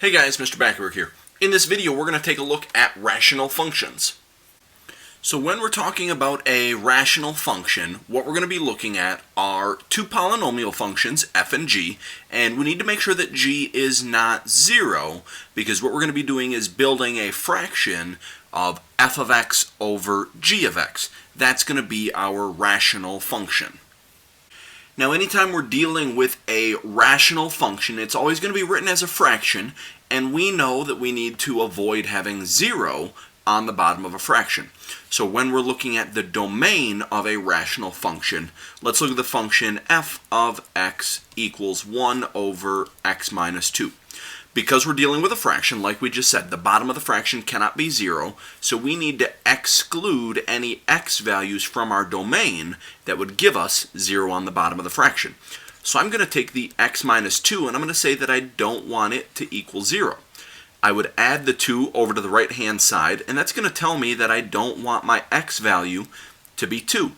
Hey guys, Mr. Backerberg here. In this video we're going to take a look at rational functions. So when we're talking about a rational function, what we're going to be looking at are two polynomial functions, f and g, and we need to make sure that g is not 0, because what we're going to be doing is building a fraction of f of x over g of x. That's going to be our rational function. Now, anytime we're dealing with a rational function, it's always going to be written as a fraction, and we know that we need to avoid having 0 on the bottom of a fraction. So when we're looking at the domain of a rational function, let's look at the function f of x equals 1 over x minus 2. Because we're dealing with a fraction, like we just said, the bottom of the fraction cannot be 0, so we need to exclude any x values from our domain that would give us 0 on the bottom of the fraction. So I'm going to take the x minus 2 and I'm going to say that I don't want it to equal 0. I would add the 2 over to the right hand side, and that's going to tell me that I don't want my x value to be 2.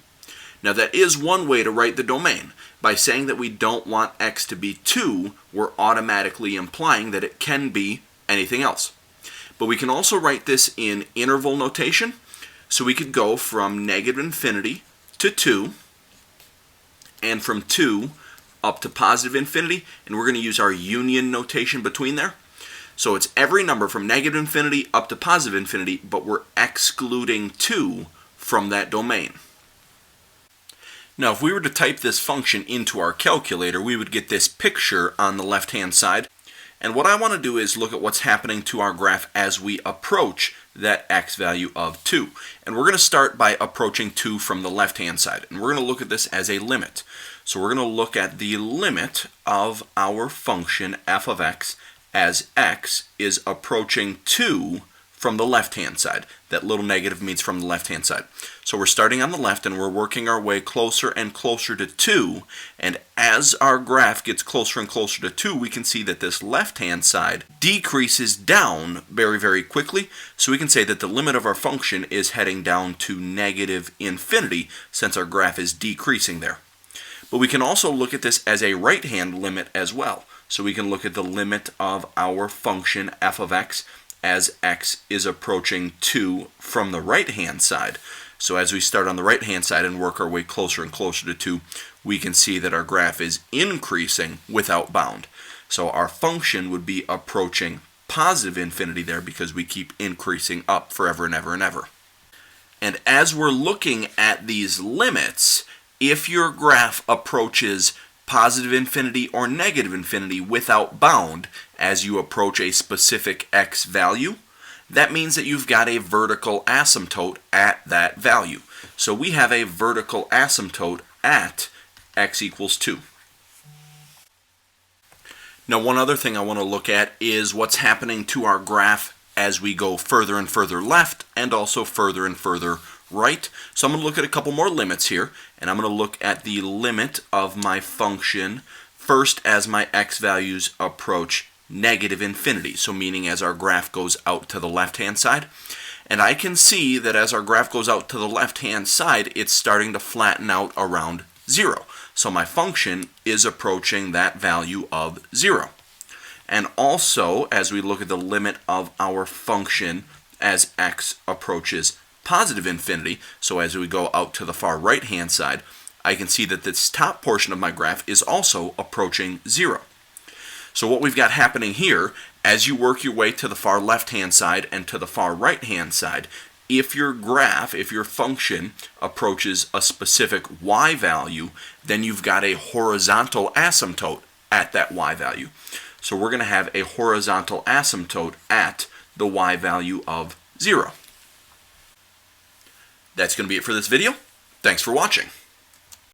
Now that is one way to write the domain. By saying that we don't want x to be 2, we're automatically implying that it can be anything else. But we can also write this in interval notation. So we could go from negative infinity to 2, and from 2 up to positive infinity, and we're going to use our union notation between there. So it's every number from negative infinity up to positive infinity, but we're excluding 2 from that domain. Now, if we were to type this function into our calculator, we would get this picture on the left-hand side. And what I want to do is look at what's happening to our graph as we approach that x value of 2. And we're going to start by approaching 2 from the left-hand side. And we're going to look at this as a limit. So we're going to look at the limit of our function f of x as x is approaching 2 from the left-hand side. That little negative means from the left-hand side. So we're starting on the left and we're working our way closer and closer to 2. And as our graph gets closer and closer to 2, we can see that this left-hand side decreases down very, very quickly. So we can say that the limit of our function is heading down to negative infinity since our graph is decreasing there. But we can also look at this as a right-hand limit as well. So we can look at the limit of our function f of x as x is approaching 2 from the right-hand side. So as we start on the right-hand side and work our way closer and closer to 2, we can see that our graph is increasing without bound. So our function would be approaching positive infinity there because we keep increasing up forever and ever and ever. And as we're looking at these limits, if your graph approaches positive infinity or negative infinity without bound as you approach a specific x value, that means that you've got a vertical asymptote at that value. So we have a vertical asymptote at x equals 2. Now, one other thing I want to look at is what's happening to our graph as we go further and further left and also further and further right. So I'm going to look at a couple more limits here, and I'm going to look at the limit of my function first as my x values approach negative infinity, so meaning as our graph goes out to the left-hand side. And I can see that as our graph goes out to the left-hand side, it's starting to flatten out around 0. So my function is approaching that value of 0. And also, as we look at the limit of our function as x approaches positive infinity, so as we go out to the far right-hand side, I can see that this top portion of my graph is also approaching 0. So what we've got happening here, as you work your way to the far left-hand side and to the far right-hand side, if your graph, if your function approaches a specific y value, then you've got a horizontal asymptote at that y value. So we're going to have a horizontal asymptote at the y value of 0. That's going to be it for this video. Thanks for watching.